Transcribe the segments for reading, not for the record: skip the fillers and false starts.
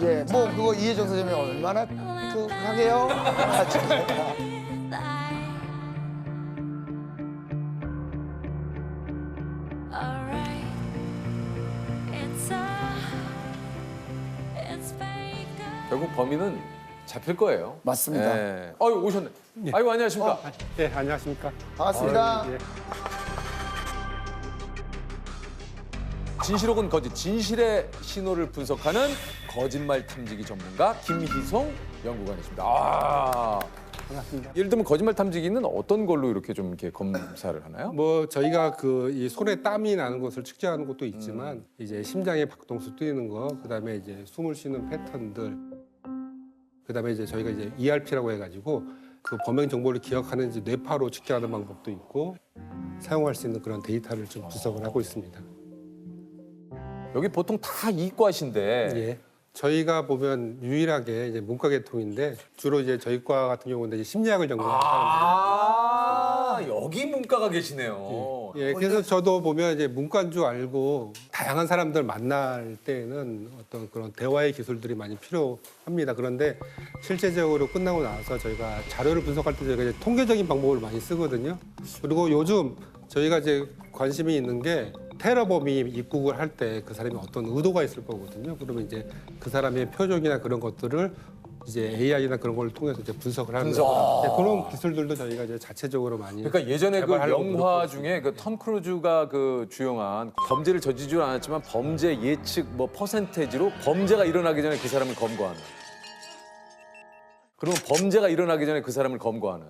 예, 뭐 그거 이혜정 선생님이 얼마나 그 하게요? 같이 결국 범인은 잡힐 거예요. 맞습니다. 예. 아유 오셨네. 아유 안녕하십니까. 네, 안녕하십니까. 반갑습니다. 예. 진실 혹은 거짓, 진실의 신호를 분석하는 거짓말 탐지기 전문가 김희송 연구관이십니다. 아, 반갑습니다. 예를 들면 거짓말 탐지기는 어떤 걸로 이렇게 좀 이렇게 검사를 하나요? 뭐 저희가 그 이 손에 땀이 나는 것을 측정하는 것도 있지만 이제 심장의 박동수 뛰는 거, 그다음에 이제 숨을 쉬는 패턴들, 그다음에 이제 저희가 이제 ERP라고 해가지고 그 범행 정보를 기억하는 이제 뇌파로 측정하는 방법도 있고 사용할 수 있는 그런 데이터를 좀 분석을 하고 있습니다. 여기 보통 다 이과신데 예. 저희가 보면 유일하게 이제 문과 계통인데 주로 이제 저희 과 같은 경우는 이제 심리학을 전공하는 사람들. 여기 문과가 계시네요. 예, 그래서 저도 보면 이제 문과인 줄 알고 다양한 사람들 만날 때는 어떤 그런 대화의 기술들이 많이 필요합니다. 그런데 실제적으로 끝나고 나서 저희가 자료를 분석할 때 저희가 이제 통계적인 방법을 많이 쓰거든요. 그리고 요즘 저희가 이제 관심이 있는 게 테러범이 입국을 할 때 그 사람이 어떤 의도가 있을 거거든요. 그러면 이제 그 사람의 표정이나 그런 것들을 이제 AI나 그런 걸 통해서 이제 분석을 하는 그런 기술들도 저희가 이제 자체적으로 많이 그러니까 예전에 그 개발하려고 영화 노력하고 중에 그 톰 크루즈가 그 주연한 범죄를 저지르지 않았지만 범죄 예측 뭐 퍼센테이지로 범죄가 일어나기 전에 그 사람을 검거하는. 그러면 범죄가 일어나기 전에 그 사람을 검거하는.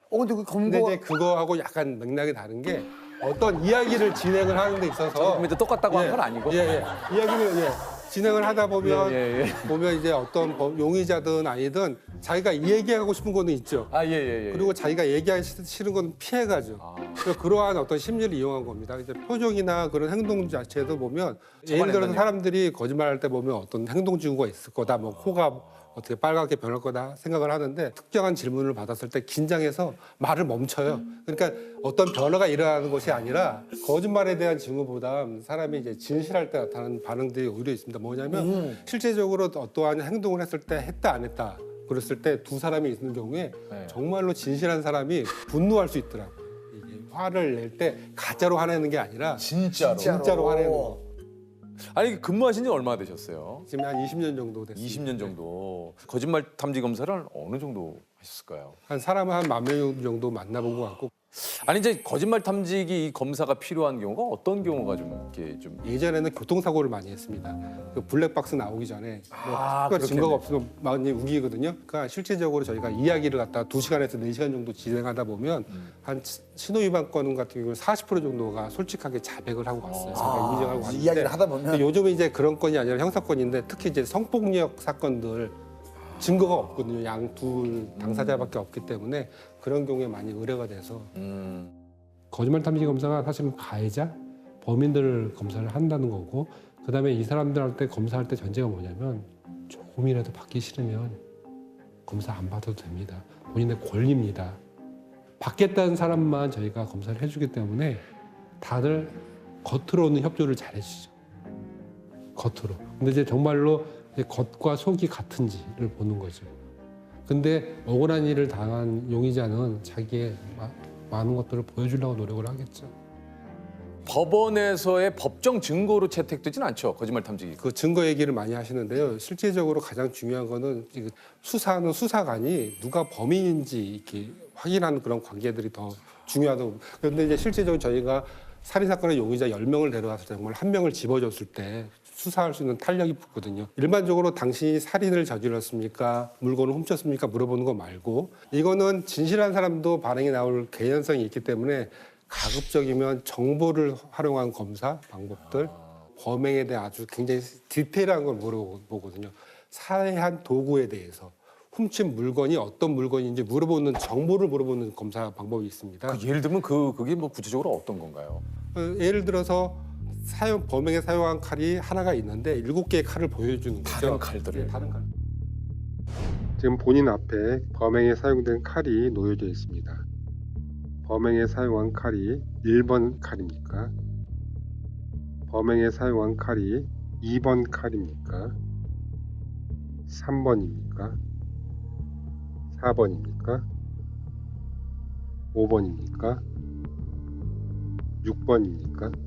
근데 그 근데 검거 이제 그거하고 약간 맥락이 다른 게 어떤 이야기를 진행을 하는 데 있어서 그럼 이제 똑같다고 하는 건 아니고. 이야기를 진행을 하다 보면 예. 보면 이제 어떤 용의자든 아니든 자기가 얘기하고 싶은 거는 있죠. 아, 예. 그리고 자기가 얘기하기 싫은 건 피해가죠. 그래서 그러한 어떤 심리를 이용한 겁니다. 이제 표정이나 그런 행동 자체도 보면 예를 들어서 사람들이 거짓말할 때 보면 어떤 행동 징후가 있을 거다. 뭐 코가 어떻게 빨갛게 변할 거다 생각을 하는데 특정한 질문을 받았을 때 긴장해서 말을 멈춰요. 그러니까 어떤 변화가 일어나는 것이 아니라 거짓말에 대한 징후보다 사람이 이제 진실할 때 나타나는 반응들이 오히려 있습니다. 뭐냐면 실제적으로 어떠한 행동을 했을 때 했다 안 했다 그랬을 때 두 사람이 있는 경우에 정말로 진실한 사람이 분노할 수 있더라고요. 이게 화를 낼 때 가짜로 화내는 게 아니라 진짜로 화내는 거. 아니 근무하신 지 얼마나 되셨어요? 지금 한 20년 정도 됐습니다. 20년 정도. 거짓말 탐지 검사를 어느 정도 하셨을까요? 한 사람을 한 10,000명 정도 만나본 것 같고 아니 이제 거짓말 탐지기 이 검사가 필요한 경우가 어떤 경우가 좀 이렇게 좀 예전에는 교통사고를 많이 했습니다. 그 블랙박스 나오기 전에 특별 그렇겠네. 증거가 없으면 많이 우기거든요. 그러니까 실질적으로 저희가 이야기를 갖다 2시간에서 4시간 정도 진행하다 보면 한 신호위반 건 같은 경우는 40% 정도가 솔직하게 자백을 하고 갔어요. 제가 인정하고 왔는데 이야기를 하다 보면 근데 요즘은 이제 그런 건이 아니라 형사건인데 특히 이제 성폭력 사건들 증거가 없거든요. 양 둘 당사자밖에 없기 때문에 그런 경우에 많이 의뢰가 돼서 거짓말 탐지 검사가 사실은 가해자, 범인들을 검사를 한다는 거고 그다음에 이 사람들한테 검사할 때 전제가 뭐냐면 조금이라도 받기 싫으면 검사 안 받아도 됩니다. 본인의 권리입니다. 받겠다는 사람만 저희가 검사를 해주기 때문에 다들 겉으로는 협조를 잘 해주죠. 겉으로. 근데 이제 정말로 이제 겉과 속이 같은지를 보는 거죠. 근데 억울한 일을 당한 용의자는 자기의 많은 것들을 보여주려고 노력을 하겠죠. 법원에서의 법정 증거로 채택되진 않죠. 거짓말 탐지기. 그 증거 얘기를 많이 하시는데요. 실제적으로 가장 중요한 거는 수사하는 수사관이 누가 범인인지 이렇게 확인하는 그런 관계들이 더 중요하다고. 그런데 이제 실제적으로 저희가 살인사건의 용의자 10명을 데려와서 정말 한 명을 집어줬을 때 수사할 수 있는 탄력이 붙거든요. 일반적으로 당신이 살인을 저질렀습니까? 물건을 훔쳤습니까? 물어보는 거 말고 이거는 진실한 사람도 반응이 나올 개연성이 있기 때문에 가급적이면 정보를 활용한 검사 방법들, 범행에 대해 아주 굉장히 디테일한 걸 물어보거든요. 살해한 도구에 대해서 훔친 물건이 어떤 물건인지 물어보는 정보를 물어보는 검사 방법이 있습니다. 그 예를 들면 그게 뭐 구체적으로 어떤 건가요? 예를 들어서 범행에 사용한 칼이 하나가 있는데 7개의 칼을 보여주는 거죠. 다른 칼들을. 네, 다른 칼. 지금 본인 앞에 범행에 사용된 칼이 놓여져 있습니다. 범행에 사용한 칼이 1번 칼입니까? 범행에 사용한 칼이 2번 칼입니까? 3번입니까? 4번입니까? 5번입니까? 6번입니까?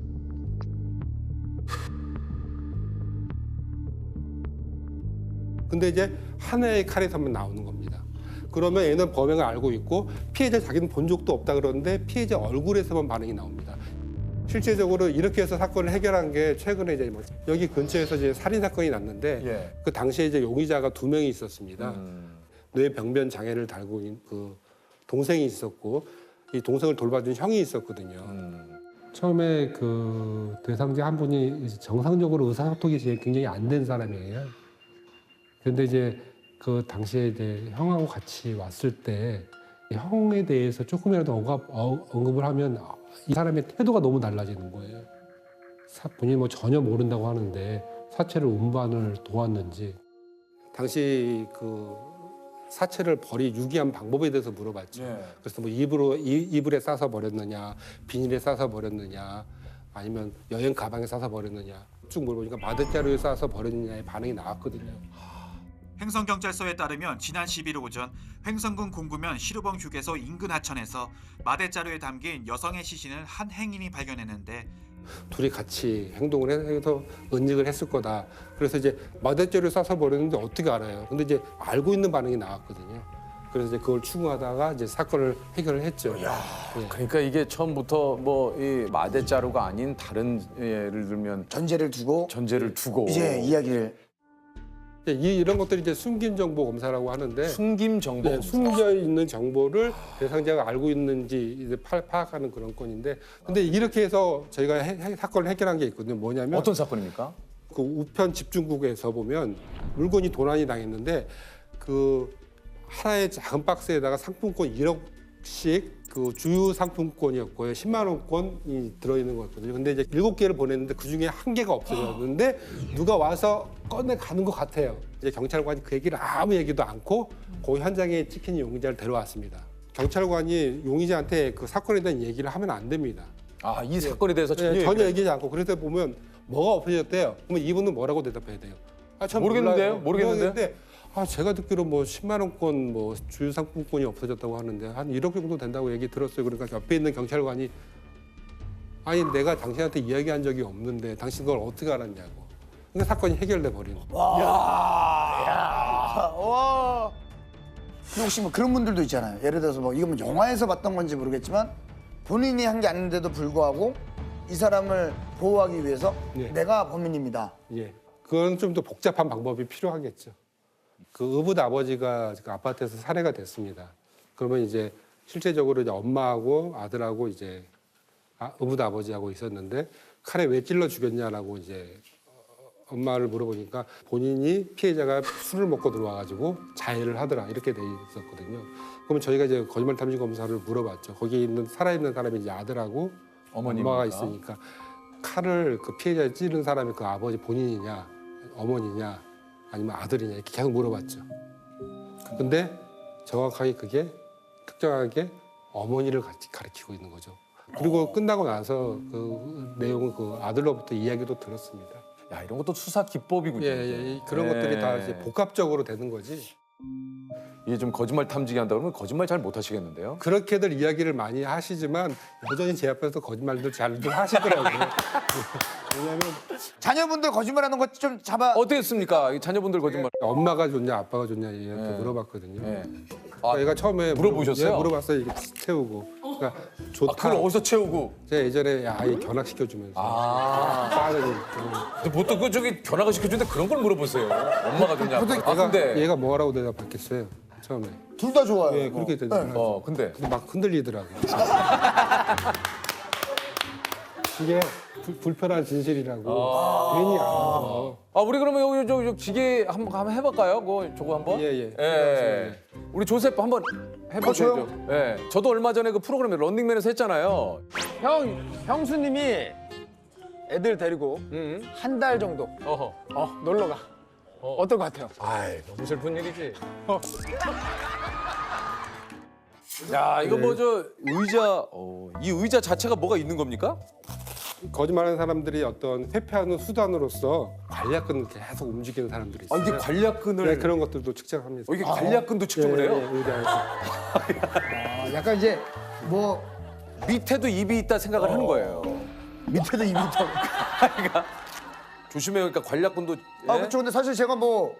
근데 이제 하나의 칼에서만 나오는 겁니다. 그러면 얘는 범행을 알고 있고 피해자 자기는 본 적도 없다 그러는데 피해자 얼굴에서만 반응이 나옵니다. 실제적으로 이렇게 해서 사건을 해결한 게 최근에 이제 뭐 여기 근처에서 이제 살인 사건이 났는데 예. 그 당시에 이제 용의자가 2명이 있었습니다. 뇌병변 장애를 달고 있는 그 동생이 있었고 이 동생을 돌봐준 형이 있었거든요. 처음에 그 대상자 한 분이 이제 정상적으로 의사소통이 굉장히 안 된 사람이에요. 그런데 이제 그 당시에 이제 형하고 같이 왔을 때 형에 대해서 조금이라도 언급을 하면 이 사람의 태도가 너무 달라지는 거예요. 본인이 뭐 전혀 모른다고 하는데 사체를 운반을 도왔는지. 당시 그 사체를 유기한 방법에 대해서 물어봤죠. 예. 그래서 뭐 이불에 싸서 버렸느냐, 비닐에 싸서 버렸느냐, 아니면 여행 가방에 싸서 버렸느냐 쭉 물어보니까 마대자루에 싸서 버렸느냐의 반응이 나왔거든요. 횡성경찰서에 따르면 지난 11일 오전 횡성군 공구면 시루봉 휴게소 인근 하천에서 마대자루에 담긴 여성의 시신을 한 행인이 발견했는데 둘이 같이 행동을 해서 은닉을 했을 거다. 그래서 이제 마대자루에 싸서 버렸는데 어떻게 알아요? 근데 이제 알고 있는 반응이 나왔거든요. 그래서 이제 그걸 추궁하다가 이제 사건을 해결을 했죠. 예. 그러니까 이게 처음부터 뭐 이 마대자루가 아닌 다른 예를 들면 전제를 두고 전제를 두고 이제 이야기를 이런 것들이 이제 숨긴 정보 검사라고 하는데 숨김 정보 네, 숨겨 있는 정보를 대상자가 알고 있는지 이제 파악하는 그런 건인데, 근데 이렇게 해서 저희가 사건을 해결한 게 있거든요. 뭐냐면 어떤 사건입니까? 그 우편 집중국에서 보면 물건이 도난이 당했는데 그 하나의 작은 박스에다가 상품권 1억씩 그 주유 상품권이었고요. 10만 원권이 들어있는 거였거든요. 근데 이제 7개를 보냈는데 그중에 1개가 없어졌는데 누가 와서 꺼내 가는 것 같아요. 이제 경찰관이 그 얘기를 아무 얘기도 않고 그 현장에 찍힌 용의자를 데려왔습니다. 경찰관이 용의자한테 그 사건에 대한 얘기를 하면 안 됩니다. 아, 이 사건에 대해서 전혀 전혀 얘기하지 않고. 그래서 보면 뭐가 없어졌대요. 그러면 이분은 뭐라고 대답해야 돼요? 아, 전 모르겠는데요? 몰라요. 모르겠는데? 아, 제가 듣기로 뭐 10만 원권 뭐 주유 상품권이 없어졌다고 하는데 한 1억 정도 된다고 얘기 들었어요. 그러니까 옆에 있는 경찰관이 아니 내가 당신한테 이야기한 적이 없는데 당신 그걸 어떻게 알았냐고. 그러니까 사건이 해결돼 버리는. 와. 근데 혹시 뭐 그런 분들도 있잖아요. 예를 들어서 뭐 이건 뭐 영화에서 봤던 건지 모르겠지만 본인이 한 게 아닌데도 불구하고 이 사람을 보호하기 위해서 예. 내가 범인입니다. 예, 그건 좀 더 복잡한 방법이 필요하겠죠. 그 의붓 아버지가 그 아파트에서 살해가 됐습니다. 그러면 이제 실제적으로 이제 엄마하고 아들하고 이제 의붓 아버지하고 있었는데 칼에 왜 찔러 죽였냐라고 이제 엄마를 물어보니까 본인이 피해자가 술을 먹고 들어와가지고 자해를 하더라 이렇게 돼 있었거든요. 그러면 저희가 이제 거짓말 탐지 검사를 물어봤죠. 거기에 있는 살아있는 사람이 이제 아들하고 어머니입니까? 엄마가 있으니까 칼을 그 피해자에 찌른 사람이 그 아버지 본인이냐 어머니냐 아니면 아들이냐 이렇게 계속 물어봤죠. 근데 정확하게 그게 특정하게 어머니를 같이 가리키고 있는 거죠. 그리고 끝나고 나서 그 내용은 그 아들로부터 이야기도 들었습니다. 야, 이런 것도 수사 기법이군요. 예, 그런 예. 것들이 다 이제 복합적으로 되는 거지. 이게 좀 거짓말 탐지기 한다 그러면 거짓말 잘 못 하시겠는데요? 그렇게들 이야기를 많이 하시지만 여전히 제 앞에서 거짓말들 잘들 하시더라고요. 왜냐하면 자녀분들 거짓말하는 거 좀 잡아. 어땠습니까? 이 자녀분들 거짓말. 엄마가 좋냐 아빠가 좋냐 얘한테 예. 물어봤거든요. 예. 그러니까 얘가 처음에 물어보셨어요? 예, 물어봤어요. 이게 채우고. 그러니까 아, 좋다. 그걸 어디서 채우고? 제가 예전에 아이 견학시켜주면서 아. 빠르니 근데 보통 그 저기 견학을 시켜주는데 그런 걸 물어보세요. 엄마가 좋냐? 아, 근데 얘가 뭐라고 대답했겠어요 처음에. 둘 다 좋아요. 예, 그렇게 되더라고요. 근데 근데 막 흔들리더라고요. 이게 불편한 진실이라고 괜히 알아서. 우리 그러면 여기 저 기계 한번 해볼까요? 그 저거 한번. 예. 우리 조셉 한번 해보세요. 저요? 예. 저도 얼마 전에 그 프로그램에 런닝맨에서 했잖아요. 형수님이 애들 데리고 한 달 정도 어허. 놀러 가. 어떨 것 같아요? 아이, 너무 슬픈 일이지. 야, 이거 뭐 저 의자, 이 의자 자체가 뭐가 있는 겁니까? 거짓말하는 사람들이 어떤 회피하는 수단으로서 관략근을 계속 움직이는 사람들이 아, 있어요. 이게 관략근을 네, 그런 것들도 측정합니다. 이게 관략근도 측정을 네, 해요? 네, 의대에서. 아, 약간 이제 뭐 밑에도 입이 있다 생각을 하는 거예요. 밑에도 입이 있다고. 조심해요. 그러니까 관략근도. 아 예? 그렇죠. 근데 사실 제가 뭐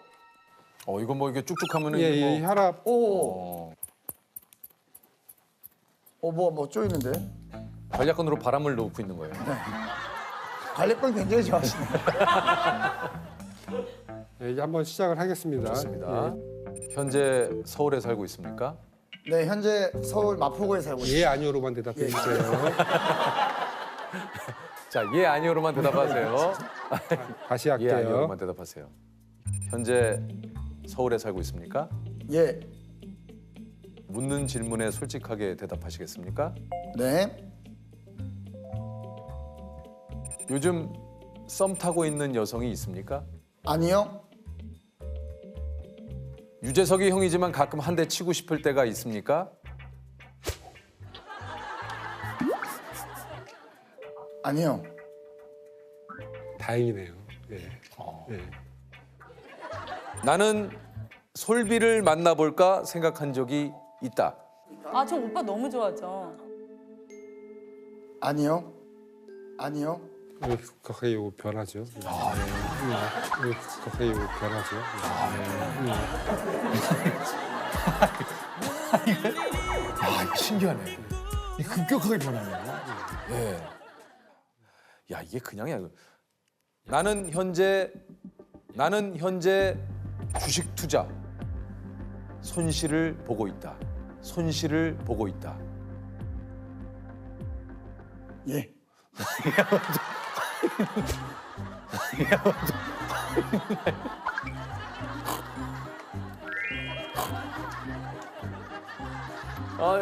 이거 뭐 이게 쭉쭉하면은 예, 이게 예, 뭐. 혈압 어, 뭐 쪼이는데. 관략근으로 바람을 넣고 있는 거예요. 관략근 굉장히 좋아하시네. 예, 이제 한번 시작을 하겠습니다. 좋습니다. 현재 서울에 살고 있습니까? 네, 현재 서울 마포구에 살고 예, 있습니다. 예 아니오로만 대답해 주세요. 자, 예 아니오로만 대답하세요. 다시 예 할게요. 아니오로만 대답하세요. 현재 서울에 살고 있습니까? 예, 묻는 질문에 솔직하게 대답하시겠습니까? 네, 요즘 썸 타고 있는 여성이 있습니까? 아니요, 유재석이 형이지만 가끔 한 대 치고 싶을 때가 있습니까? 아니요, 다행이네요. 예. 예. 나는 솔비를 만나볼까 생각한 적이 있다. 아, 저 오빠 너무 좋아하죠. 아니요, 아니요, 왜 갑자기 이거 변하죠? 왜 갑자기 이거 변하죠? 아, 이거 신기하네. 이 급격하게 변하네요. 예. 야, 이게 그냥이야. 나는 현재 주식 투자 손실을 보고 있다. 손실을 보고 있다. 예, 아,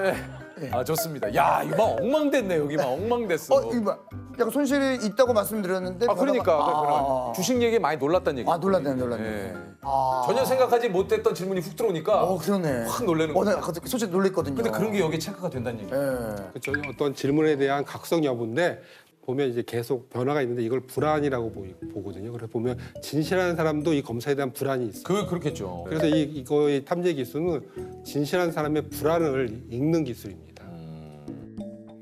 예. 아, 좋습니다. 야, 이거 막 엉망됐네. 여기 막 엉망됐어. 이거 봐. 약간 손실이 있다고 말씀드렸는데. 아, 그러니까. 주식 얘기에 많이 놀랐다는 얘기. 아, 놀랐네. 예. 아, 전혀 생각하지 못했던 질문이 훅 들어오니까 그러네. 확 놀라는 나 거야. 아까 솔직히 놀랬거든요. 근데 그런 게 여기 체크가 된다는 얘기. 예. 그렇죠. 어떤 질문에 대한 각성 여부인데 보면 이제 계속 변화가 있는데 이걸 불안이라고 보거든요. 그래서 보면 진실한 사람도 이 검사에 대한 불안이 있어요. 그렇겠죠. 그래서 이거의 탐지 기술은 진실한 사람의 불안을 읽는 기술입니다.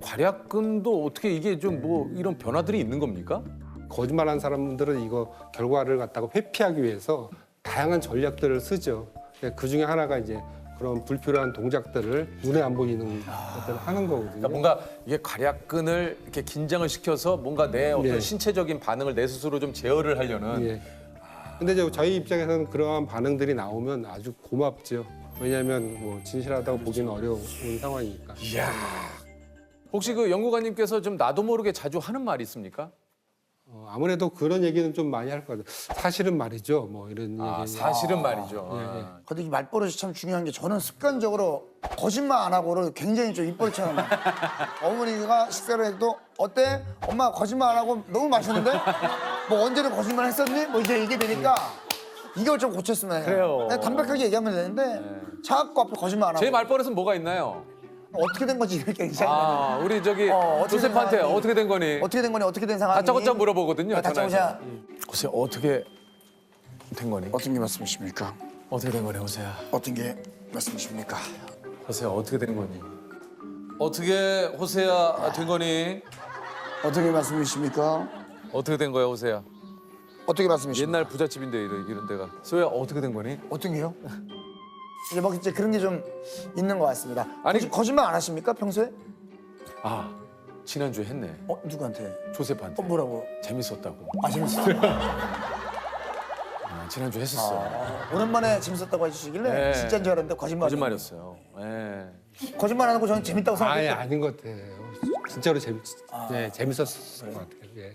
관략근도 어떻게 이게 좀 뭐 이런 변화들이 있는 겁니까? 거짓말하는 사람들은 이거 결과를 갖다가 회피하기 위해서 다양한 전략들을 쓰죠. 그 중에 하나가 이제 그런 불필요한 동작들을 눈에 안 보이는 것들을 하는 거거든요. 그러니까 뭔가 이게 관략근을 이렇게 긴장을 시켜서 뭔가 내 어떤 네. 신체적인 반응을 내 스스로 좀 제어를 하려는. 예. 근데 이제 저희 입장에서는 그러한 반응들이 나오면 아주 고맙죠. 왜냐하면 뭐 진실하다고 보기는 어려운 상황이니까. 이야. 혹시 그 연구관님께서 좀 나도 모르게 자주 하는 말이 있습니까? 아무래도 그런 얘기는 좀 많이 할 것 같아요. 사실은 말이죠. 뭐 이런 얘기. 사실은 말이죠. 예, 예. 근데 이 말버릇이 참 중요한 게 저는 습관적으로 거짓말 안 하고를 굉장히 좀 입버릇처럼 어머니가 식사를 해도 어때? 엄마 거짓말 안 하고 너무 맛있는데? 뭐 언제는 거짓말 했었니? 뭐 이제 이게 되니까 이걸 좀 고쳤으면 해요. 그래요. 그냥 담백하게 얘기하면 되는데 자꾸 앞에 거짓말 안 하고 제 말버릇은 뭐가 있나요? 어떻게 된 거지 이렇게 이상해. 아, 우리 저기 어떻게 된 조셉한테 상황이? 어떻게 된 거니? 어떻게 된 거니? 어떻게 된 상황이? 다짜고짜 물어보거든요. 다짜고짜. 전화해서. 호세 어떻게 된 거니? 어떤 게 말씀이십니까? 어떻게 된 거니, 호세야? 어떤 게 말씀이십니까? 호세야 어떻게 된 거니? 어떻게 호세야 된 거니? 어떻게 말씀이십니까? 어떻게 된 거야, 호세야? 어떻게 말씀이십니까? 옛날 부잣집인데 이런 데가. 소야 어떻게 된 거니? 어떤 게요? 이제 막 이제 그런 게 좀 있는 것 같습니다. 아니- 거짓말 안 하십니까 평소에? 아, 지난주에 했네. 누구한테? 조셉한테. 뭐라고? 재밌었다고. 아 재밌었어요. 지난주에 했었어. 오랜만에 재밌었다고 해주시길래 네. 진짜인 줄 알았는데 거짓말이었어요. 예. 거짓말 안 하고 저는 재밌다고 아예 생각했어요. 아닌 것 같아요. 진짜로 재밌었을 것 같아요. 예.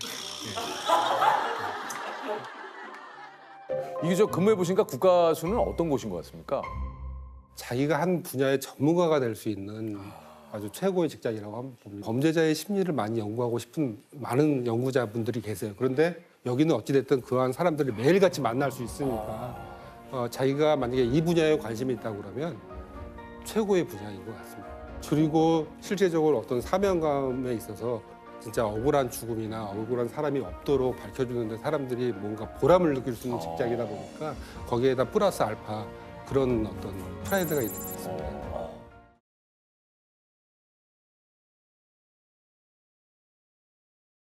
이게 저 근무해 보시니까 국가수는 어떤 곳인 것 같습니까? 자기가 한 분야의 전문가가 될 수 있는 아주 최고의 직장이라고 하면 봅니다. 범죄자의 심리를 많이 연구하고 싶은 많은 연구자분들이 계세요. 그런데 여기는 어찌됐든 그러한 사람들을 매일같이 만날 수 있으니까 자기가 만약에 이 분야에 관심이 있다고 그러면 최고의 분야인 것 같습니다. 그리고 실제적으로 어떤 사명감에 있어서 진짜 억울한 죽음이나 억울한 사람이 없도록 밝혀주는데 사람들이 뭔가 보람을 느낄 수 있는 직장이다 보니까 거기에다 플러스 알파 그런 어떤 프라이드가 있는 것 같습니다.